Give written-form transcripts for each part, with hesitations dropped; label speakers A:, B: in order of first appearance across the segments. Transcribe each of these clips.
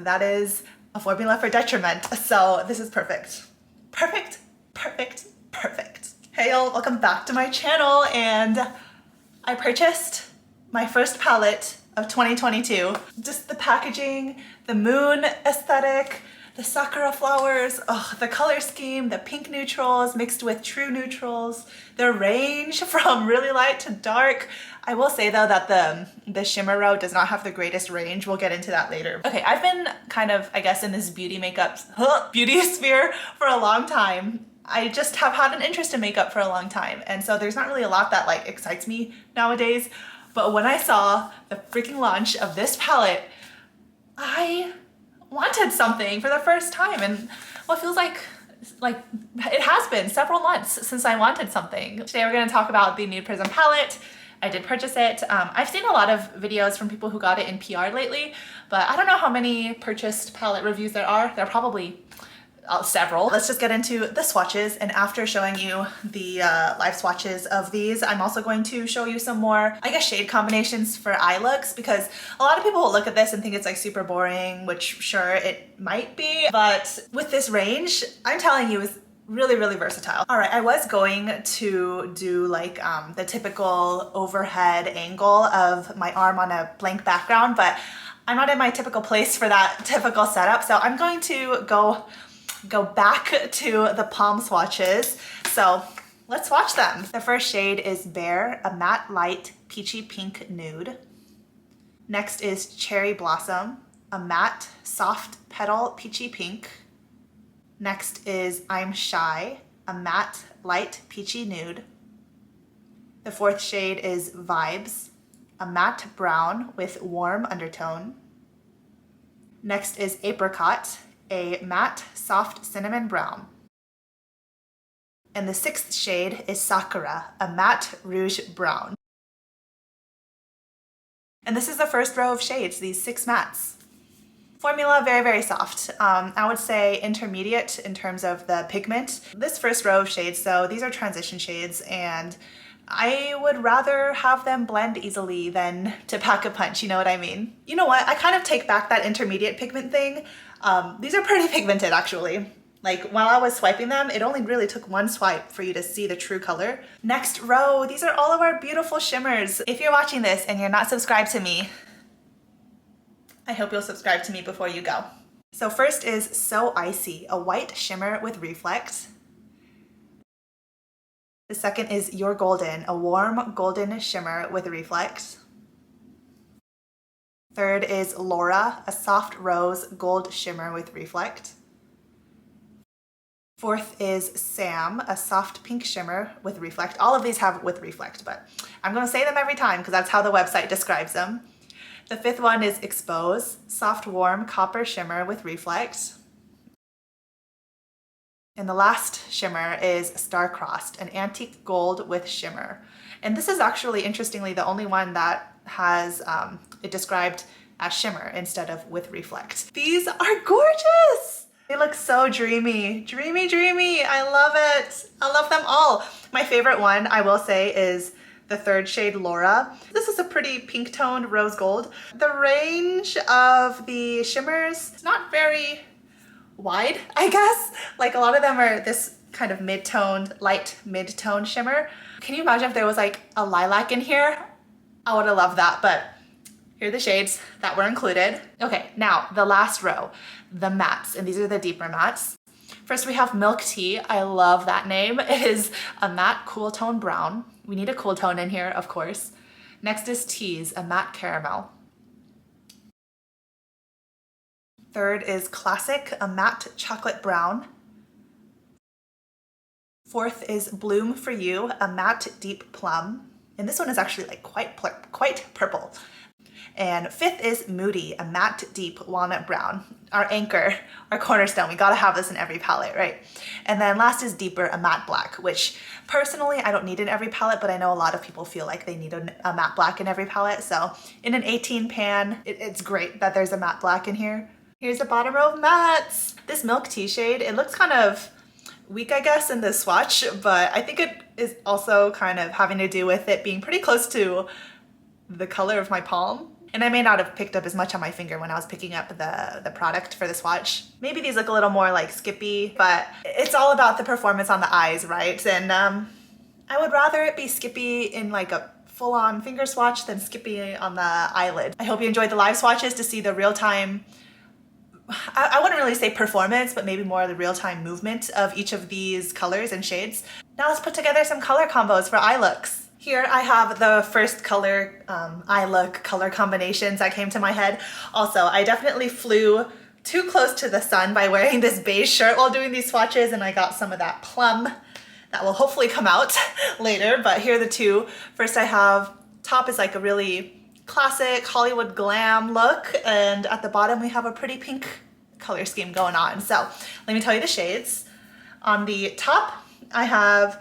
A: That is a formula for detriment. So this is perfect. Perfect, perfect, perfect. Hey y'all, welcome back to my channel, and I purchased my first palette of 2022. Just the packaging, the moon aesthetic, the sakura flowers, oh, the color scheme, the pink neutrals mixed with true neutrals, the range from really light to dark. I will say though that the shimmer row does not have the greatest range. We'll get into that later. Okay, I've been kind of, I guess, in this beauty makeup, beauty sphere for a long time. I just have had an interest in makeup for a long time. And so there's not really a lot that like excites me nowadays. But when I saw the freaking launch of this palette, I wanted something for the first time. And well, it feels like it has been several months since I wanted something. Today we're gonna talk about the Nude Prism palette. I did purchase it. I've seen a lot of videos from people who got it in PR lately, but I don't know how many purchased palette reviews there are. There are probably several. Let's just get into the swatches, and after showing you the live swatches of these, I'm also going to show you some more, I guess, shade combinations for eye looks, because a lot of people will look at this and think it's like super boring, which sure it might be, but with this range, I'm telling you, is really, really versatile. All right, I was going to do like the typical overhead angle of my arm on a blank background, but I'm not in my typical place for that typical setup. So I'm going to go back to the palm swatches. So let's swatch them. The first shade is Bear, a matte light peachy pink nude. Next is Cherry Blossom, a matte soft petal peachy pink. Next is I'm Shy, a matte light peachy nude. The fourth shade is Vibes, a matte brown with warm undertone. Next is Apricot, a matte soft cinnamon brown. And the sixth shade is Sakura, a matte rouge brown. And this is the first row of shades, these 6 mattes. Formula, very, very soft. I would say intermediate in terms of the pigment. This first row of shades, though, these are transition shades, and I would rather have them blend easily than to pack a punch, you know what I mean? You know what, I kind of take back that intermediate pigment thing. These are pretty pigmented, actually. Like, while I was swiping them, it only really took one swipe for you to see the true color. Next row, these are all of our beautiful shimmers. If you're watching this and you're not subscribed to me, I hope you'll subscribe to me before you go. So first is So Icy, a white shimmer with reflect. The second is You're Golden, a warm golden shimmer with reflect. Third is Laura, a soft rose gold shimmer with reflect. Fourth is Sam, a soft pink shimmer with reflect. All of these have with reflect, but I'm gonna say them every time because that's how the website describes them. The fifth one is Expose, soft warm copper shimmer with reflect. And the last shimmer is Star-Crossed, an antique gold with shimmer. And this is actually, interestingly, the only one that has it described as shimmer instead of with reflect. These are gorgeous! They look so dreamy, dreamy, dreamy. I love it. I love them all. My favorite one, I will say, is the third shade, Laura. This is a pretty pink toned rose gold. The range of the shimmers is not very wide, I guess. Like, a lot of them are this kind of mid-toned, light mid-toned shimmer. Can you imagine if there was like a lilac in here? I would have loved that, but here are the shades that were included. Okay, now the last row, the mattes, and these are the deeper mattes. First we have Milk Tea. I love that name. It is a matte cool tone brown. We need a cool tone in here, of course. Next is Tease, a matte caramel. Third is Classic, a matte chocolate brown. Fourth is Bloom For You, a matte deep plum. And this one is actually like quite purple. And fifth is Moody, a matte deep walnut brown. Our anchor, our cornerstone. We gotta have this in every palette, right? And then last is Deeper, a matte black, which personally I don't need in every palette, but I know a lot of people feel like they need a matte black in every palette. So in an 18 pan, it's great that there's a matte black in here. Here's the bottom row of mattes. This Milk Tea shade, it looks kind of weak, I guess, in this swatch, but I think it is also kind of having to do with it being pretty close to the color of my palm. And I may not have picked up as much on my finger when I was picking up the product for the swatch. Maybe these look a little more like skippy, but it's all about the performance on the eyes, right? And I would rather it be skippy in like a full-on finger swatch than skippy on the eyelid. I hope you enjoyed the live swatches to see the real-time, I wouldn't really say performance, but maybe more the real-time movement of each of these colors and shades. Now let's put together some color combos for eye looks. Here I have the first color eye look color combinations that came to my head. Also, I definitely flew too close to the sun by wearing this beige shirt while doing these swatches, and I got some of that plum that will hopefully come out later, but here are the two. First I have, top is like a really classic Hollywood glam look, and at the bottom we have a pretty pink color scheme going on. So let me tell you the shades. On the top I have,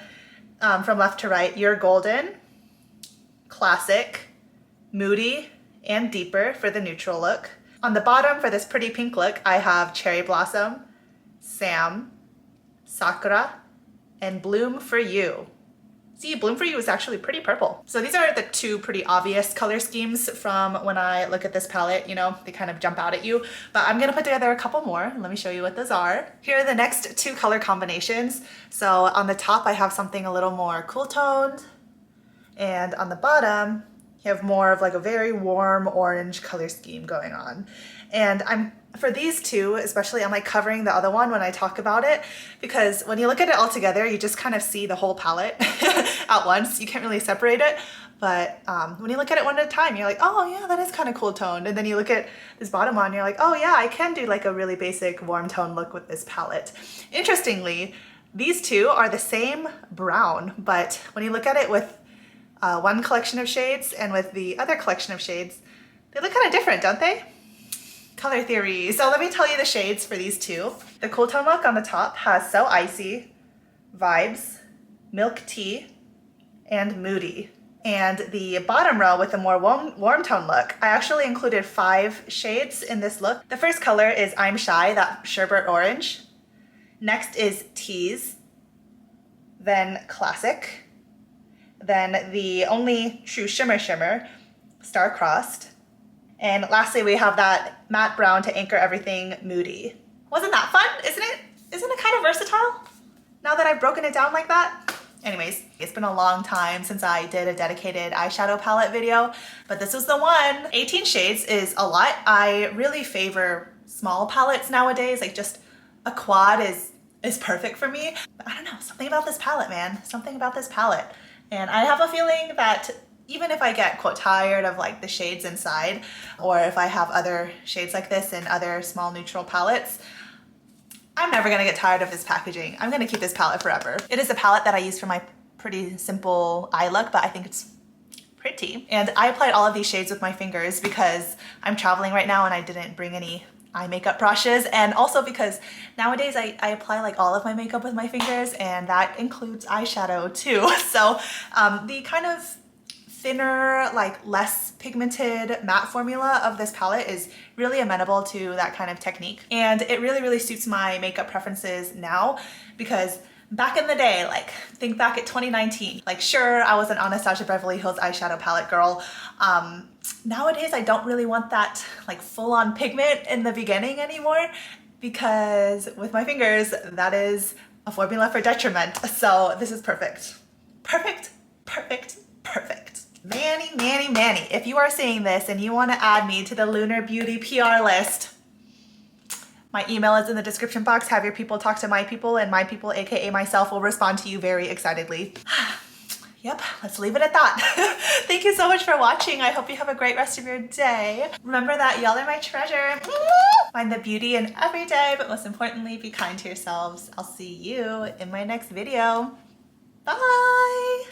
A: from left to right, You're Golden, Classic, Moody, and Deeper for the neutral look. On the bottom for this pretty pink look I have Cherry Blossom, Sam, Sakura, and Bloom for You. See, Bloom for You is actually pretty purple. So these are the two pretty obvious color schemes from when I look at this palette, you know, they kind of jump out at you. But I'm gonna put together a couple more. Let me show you what those are. Here are the next two color combinations. So on the top I have something a little more cool toned, and on the bottom you have more of like a very warm orange color scheme going on. And for these two, especially, I'm like covering the other one when I talk about it, because when you look at it all together, you just kind of see the whole palette at once. You can't really separate it. But when you look at it one at a time, you're like, oh yeah, that is kind of cool toned. And then you look at this bottom one, you're like, oh yeah, I can do like a really basic warm tone look with this palette. Interestingly, these two are the same brown, but when you look at it with one collection of shades and with the other collection of shades, they look kind of different, don't they? Color theory. So let me tell you the shades for these two. The cool tone look on the top has So Icy, Vibes, Milk Tea, and Moody. And the bottom row with the more warm tone look, I actually included 5 shades in this look. The first color is I'm Shy, that sherbet orange. Next is Tease, then Classic, then the only true shimmer, Star-Crossed, and lastly we have that matte brown to anchor everything, Moody. Wasn't that fun? Isn't it? Isn't it kind of versatile? Now that I've broken it down like that? Anyways, it's been a long time since I did a dedicated eyeshadow palette video, but this was the one. 18 shades is a lot. I really favor small palettes nowadays. Like just a quad is perfect for me. But I don't know, something about this palette, man. Something about this palette. And I have a feeling that even if I get, quote, tired of like the shades inside, or if I have other shades like this in other small neutral palettes, I'm never gonna get tired of this packaging. I'm gonna keep this palette forever. It is a palette that I use for my pretty simple eye look, but I think it's pretty. And I applied all of these shades with my fingers because I'm traveling right now and I didn't bring any eye makeup brushes, and also because nowadays I apply like all of my makeup with my fingers, and that includes eyeshadow too. So the kind of thinner, like less pigmented matte formula of this palette is really amenable to that kind of technique. And it really suits my makeup preferences now, because back in the day, like think back at 2019, like sure, I was an Anastasia Beverly Hills eyeshadow palette girl. Nowadays, I don't really want that like full-on pigment in the beginning anymore, because with my fingers, that is a formula for detriment. So this is perfect. Perfect, perfect, perfect. Manny, if you are seeing this and you want to add me to the Lunar Beauty PR list, my email is in the description box. Have your people talk to my people, and my people, aka myself, will respond to you very excitedly. Yep, let's leave it at that. Thank you so much for watching. I hope you have a great rest of your day. Remember that y'all are my treasure. Find the beauty in every day, but most importantly, be kind to yourselves. I'll see you in my next video. Bye.